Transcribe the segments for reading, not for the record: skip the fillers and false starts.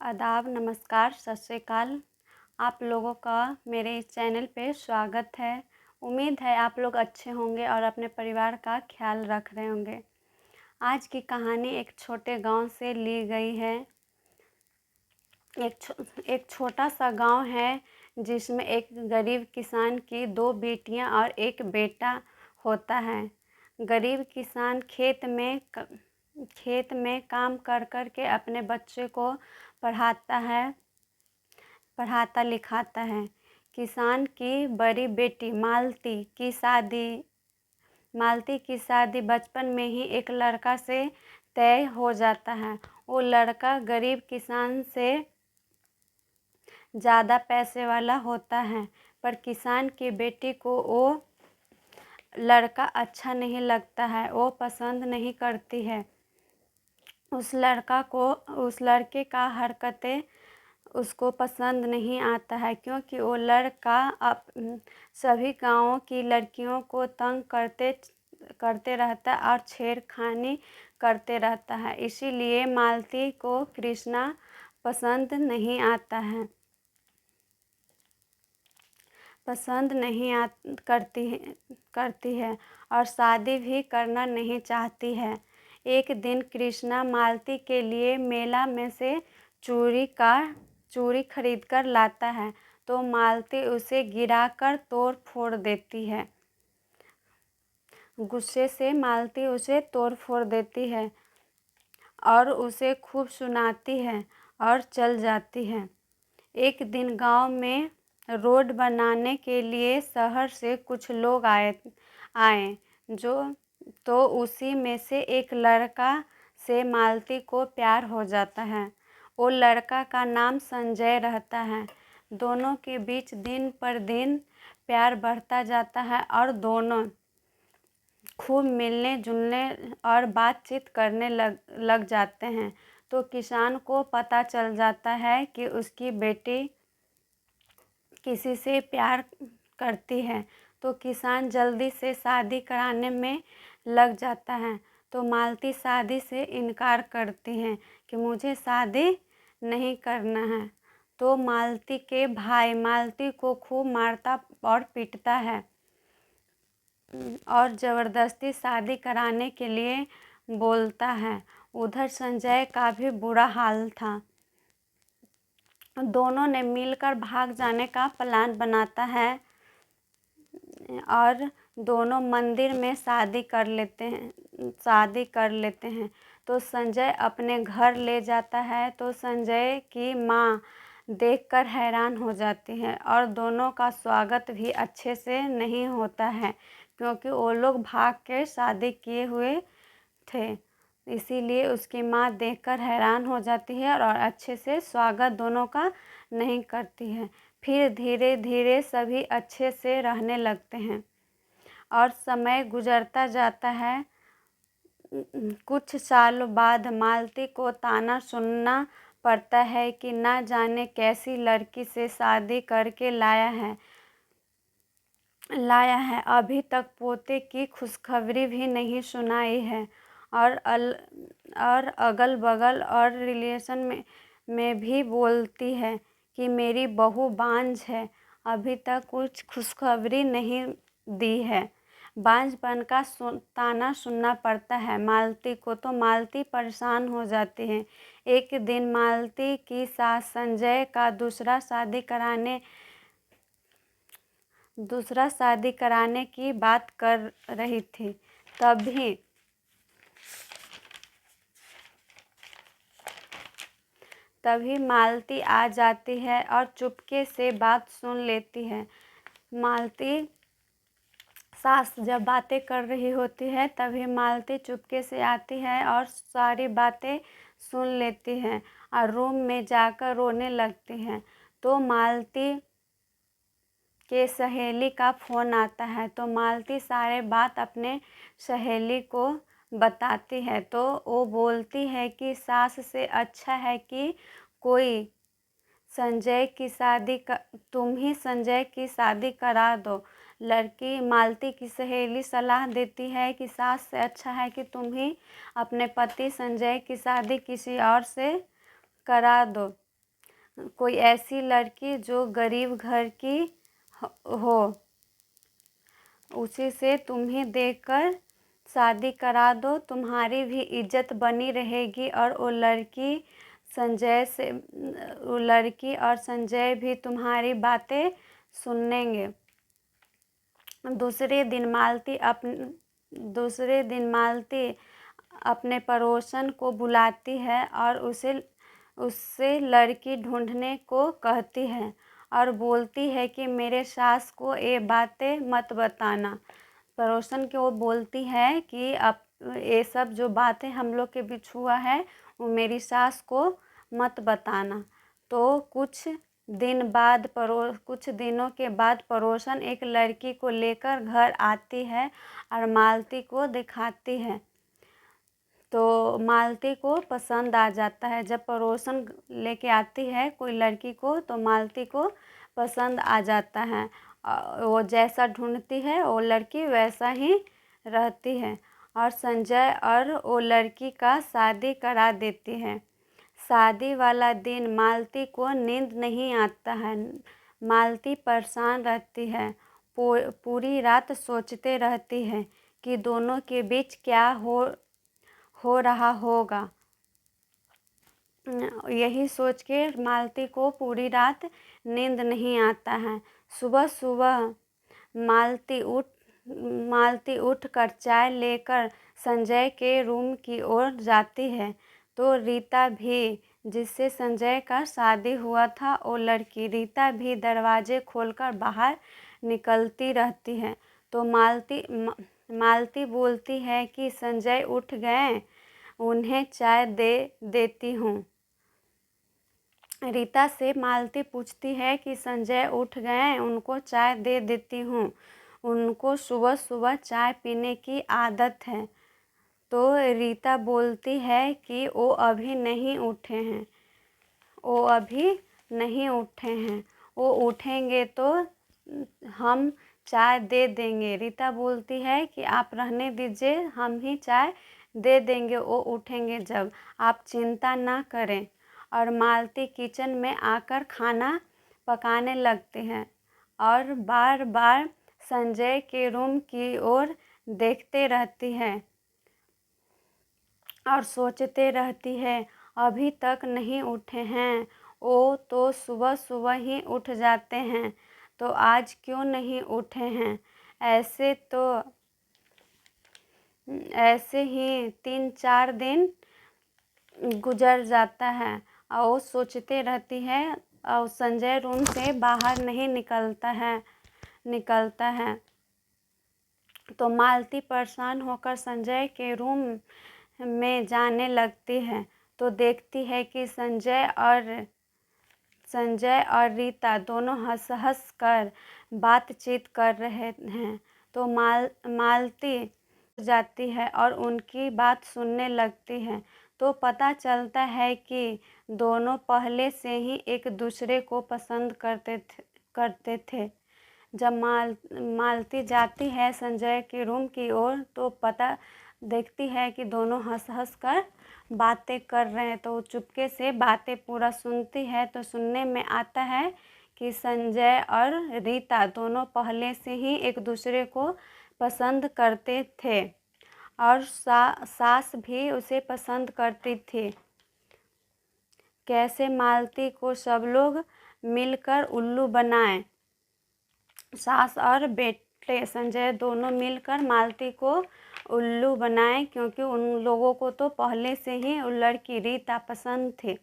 आदाब, नमस्कार, सत श्री अकाल। आप लोगों का मेरे इस चैनल पे स्वागत है। उम्मीद है आप लोग अच्छे होंगे और अपने परिवार का ख्याल रख रहे होंगे। आज की कहानी एक छोटे गांव से ली गई है। एक छोटा सा गांव है जिसमें एक गरीब किसान की 2 बेटियां और एक बेटा होता है। गरीब किसान खेत में काम कर कर के अपने बच्चे को पढ़ाता लिखाता है। किसान की बड़ी बेटी मालती की शादी बचपन में ही एक लड़का से तय हो जाता है। वो लड़का गरीब किसान से ज़्यादा पैसे वाला होता है, पर किसान की बेटी को वो लड़का अच्छा नहीं लगता है, वो पसंद नहीं करती है। उस लड़के का हरकतें उसको पसंद नहीं आता है, क्योंकि वो लड़का सभी गाँवों की लड़कियों को तंग करते रहता और छेड़खानी करते रहता है। इसीलिए मालती को कृष्णा पसंद नहीं करती है और शादी भी करना नहीं चाहती है। एक दिन कृष्णा मालती के लिए मेला में से चूड़ी खरीद कर लाता है, तो मालती उसे गिराकर तोड़ फोड़ देती है। गुस्से से मालती उसे तोड़ फोड़ देती है और उसे खूब सुनाती है और चल जाती है। एक दिन गांव में रोड बनाने के लिए शहर से कुछ लोग आए तो उसी में से एक लड़का से मालती को प्यार हो जाता है। वो लड़का का नाम संजय रहता है। दोनों के बीच दिन पर दिन प्यार बढ़ता जाता है और दोनों खूब मिलने जुलने और बातचीत करने लग जाते हैं। तो किसान को पता चल जाता है कि उसकी बेटी किसी से प्यार करती है, तो किसान जल्दी से शादी कराने में लग जाता है। तो मालती शादी से इनकार करती है कि मुझे शादी नहीं करना है। तो मालती के भाई मालती को खूब मारता और पीटता है और ज़बरदस्ती शादी कराने के लिए बोलता है। उधर संजय का भी बुरा हाल था। दोनों ने मिलकर भाग जाने का प्लान बनाता है और दोनों मंदिर में शादी कर लेते हैं। तो संजय अपने घर ले जाता है, तो संजय की माँ देखकर हैरान हो जाती है और दोनों का स्वागत भी अच्छे से नहीं होता है, क्योंकि वो लोग भाग के शादी किए हुए थे। इसीलिए उसकी माँ देखकर हैरान हो जाती है और अच्छे से स्वागत दोनों का नहीं करती है। फिर धीरे धीरे सभी अच्छे से रहने लगते हैं और समय गुजरता जाता है। कुछ सालों बाद मालती को ताना सुनना पड़ता है कि ना जाने कैसी लड़की से शादी करके लाया है। अभी तक पोते की खुशखबरी भी नहीं सुनाई है और अगल बगल और रिलेशन में भी बोलती है कि मेरी बहू बांझ है, अभी तक कुछ खुशखबरी नहीं दी है। बांझपन का ताना सुनना पड़ता है मालती को, तो मालती परेशान हो जाती है। एक दिन मालती की सास संजय का दूसरा शादी कराने की बात कर रही थी। तभी मालती आ जाती है और चुपके से बात सुन लेती है। मालती सास जब बातें कर रही होती है, तभी मालती चुपके से आती है और सारी बातें सुन लेती है और रूम में जाकर रोने लगती है। तो मालती के सहेली का फ़ोन आता है, तो मालती सारे बात अपने सहेली को बताती है। तो वो बोलती है कि सास से अच्छा है कि तुम ही संजय की शादी करा दो। लड़की मालती की सहेली सलाह देती है कि सास से अच्छा है कि तुम ही अपने पति संजय की शादी किसी और से करा दो। कोई ऐसी लड़की जो गरीब घर की हो, उसी से तुम्हें देखकर शादी करा दो, तुम्हारी भी इज्जत बनी रहेगी और वो लड़की और संजय भी तुम्हारी बातें सुनेंगे। दूसरे दिन मालती अपने पड़ोसन को बुलाती है और उससे लड़की ढूंढने को कहती है और बोलती है कि मेरे सास को ये बातें मत बताना। पड़ोसन को वो बोलती है कि अब ये सब जो बातें हम लोग के बीच हुआ है वो मेरी सास को मत बताना। तो कुछ दिनों के बाद पड़ोसन एक लड़की को लेकर घर आती है और मालती को दिखाती है, तो मालती को पसंद आ जाता है। जब पड़ोसन लेके आती है कोई लड़की को तो मालती को पसंद आ जाता है। वो जैसा ढूंढती है वो लड़की वैसा ही रहती है और संजय और वो लड़की का शादी करा देती है। शादी वाला दिन मालती को नींद नहीं आता है। मालती परेशान रहती है, पूरी रात सोचते रहती है कि दोनों के बीच क्या हो रहा होगा। यही सोच के मालती को पूरी रात नींद नहीं आता है। सुबह सुबह मालती उठकर चाय लेकर संजय के रूम की ओर जाती है, तो रीता भी, जिससे संजय का शादी हुआ था, वो लड़की रीता भी दरवाजे खोलकर बाहर निकलती रहती है। तो मालती बोलती है कि संजय उठ गए, उन्हें चाय दे देती हूँ। रीता से मालती पूछती है कि संजय उठ गए, उनको चाय दे देती हूँ, उनको सुबह सुबह चाय पीने की आदत है। तो रीता बोलती है कि वो अभी नहीं उठे हैं, वो उठेंगे तो हम चाय दे देंगे। रीता बोलती है कि आप रहने दीजिए, हम ही चाय दे देंगे, वो उठेंगे जब, आप चिंता ना करें। और मालती किचन में आकर खाना पकाने लगती है और बार बार संजय के रूम की ओर देखते रहती है और सोचते रहती है अभी तक नहीं उठे हैं, वो तो सुबह सुबह ही उठ जाते हैं, तो आज क्यों नहीं उठे हैं। ऐसे ही 3-4 दिन गुजर जाता है और वो सोचते रहती है और संजय रूम से बाहर नहीं निकलता है। तो मालती परेशान होकर संजय के रूम में जाने लगती है, तो देखती है कि संजय और रीता दोनों हंस कर बातचीत कर रहे हैं। तो मालती जाती है और उनकी बात सुनने लगती है, तो पता चलता है कि दोनों पहले से ही एक दूसरे को पसंद करते थे। जब मालती जाती है संजय के रूम की ओर, तो देखती है कि दोनों हंस कर बातें कर रहे हैं, तो चुपके से बातें पूरा सुनती है। तो सुनने में आता है कि संजय और रीता दोनों पहले से ही एक दूसरे को पसंद करते थे और सास भी उसे पसंद करती थी। कैसे मालती को सब लोग मिलकर उल्लू बनाए। सास और बेटे संजय दोनों मिलकर मालती को उल्लू बनाए, क्योंकि उन लोगों को तो पहले से ही लड़की रीता पसंद थी।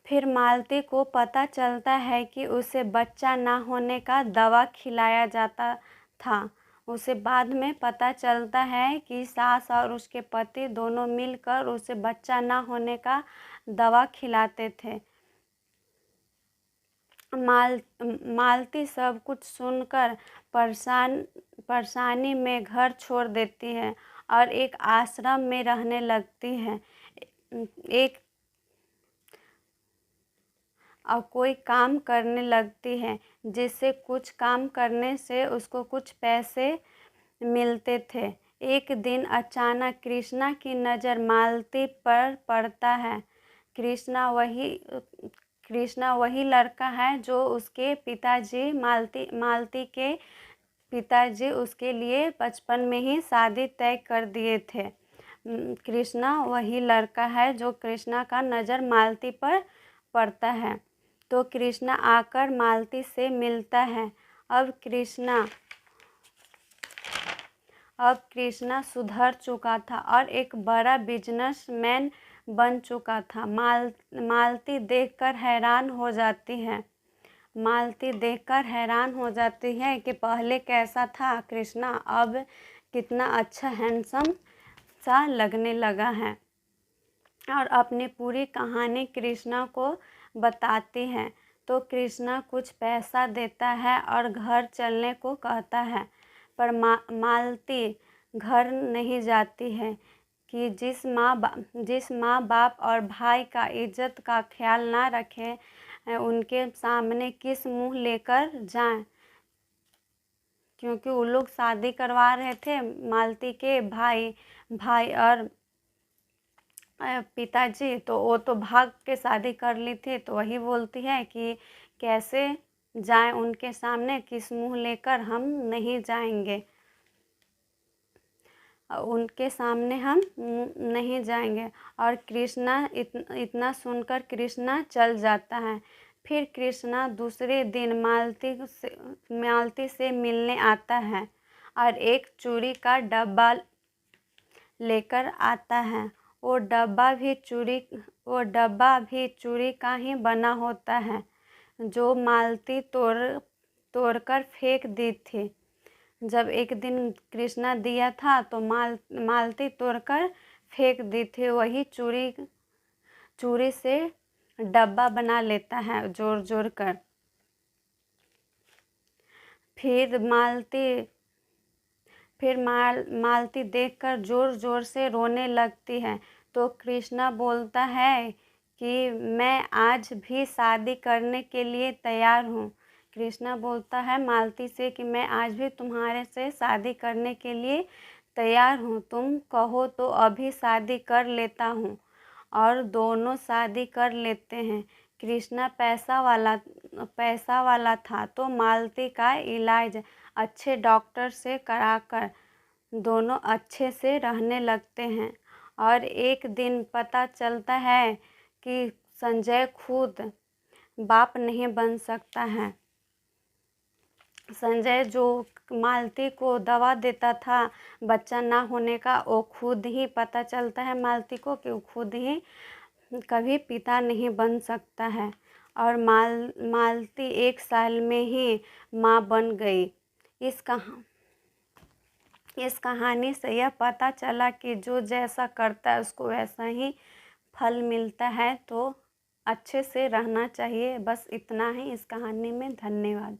फिर मालती को पता चलता है कि उसे बच्चा ना होने का दवा खिलाया जाता था। उसे बाद में पता चलता है कि सास और उसके पति दोनों मिलकर उसे बच्चा ना होने का दवा खिलाते थे। मालती सब कुछ सुनकर परेशानी में घर छोड़ देती है और एक आश्रम में रहने लगती है। और कोई काम करने लगती है, जिससे कुछ काम करने से उसको कुछ पैसे मिलते थे। एक दिन अचानक कृष्णा की नज़र मालती पर पड़ता है, कृष्णा वही लड़का है जो उसके पिताजी मालती के पिताजी उसके लिए बचपन में ही शादी तय कर दिए थे। कृष्णा वही लड़का है जो कृष्णा का नज़र मालती पर पड़ता है तो कृष्णा आकर मालती से मिलता है। अब कृष्णा सुधर चुका था और एक बड़ा बिजनेसमैन बन चुका था। मालती देखकर हैरान हो जाती है कि पहले कैसा था कृष्णा, अब कितना अच्छा हैंडसम सा लगने लगा है। और अपनी पूरी कहानी कृष्णा को बताती है तो कृष्णा कुछ पैसा देता है और घर चलने को कहता है, पर मालती घर नहीं जाती है कि जिस माँ बाप और भाई का इज्जत का ख्याल ना रखे उनके सामने किस मुंह लेकर जाएं, क्योंकि वो लोग शादी करवा रहे थे मालती के भाई और पिताजी, तो वो तो भाग के शादी कर ली थी। तो वही बोलती है कि कैसे जाएं उनके सामने, किस मुंह लेकर हम नहीं जाएंगे, उनके सामने हम नहीं जाएंगे। और कृष्णा इतना सुनकर कृष्णा चल जाता है। फिर कृष्णा दूसरे दिन मालती से मिलने आता है और एक चूड़ी का डब्बा लेकर आता है। वो डब्बा भी चूड़ी का ही बना होता है जो मालती तोड़कर फेंक दी थी। जब एक दिन कृष्णा दिया था तो मालती तोड़कर फेंक दी थी। वही चूड़ी से डब्बा बना लेता है जोड़ कर। फिर मालती देखकर जोर से रोने लगती है तो कृष्णा बोलता है कि मैं आज भी शादी करने के लिए तैयार हूँ। कृष्णा बोलता है मालती से कि मैं आज भी तुम्हारे से शादी करने के लिए तैयार हूँ, तुम कहो तो अभी शादी कर लेता हूँ। और दोनों शादी कर लेते हैं। कृष्णा पैसा वाला था तो मालती का इलाज अच्छे डॉक्टर से कराकर दोनों अच्छे से रहने लगते हैं। और एक दिन पता चलता है कि संजय खुद बाप नहीं बन सकता है। संजय जो मालती को दवा देता था बच्चा ना होने का, वो खुद ही पता चलता है मालती को कि वो खुद ही कभी पिता नहीं बन सकता है। और मालती 1 साल में ही माँ बन गई। इस कहानी से यह पता चला कि जो जैसा करता है उसको वैसा ही फल मिलता है, तो अच्छे से रहना चाहिए। बस इतना ही इस कहानी में। धन्यवाद।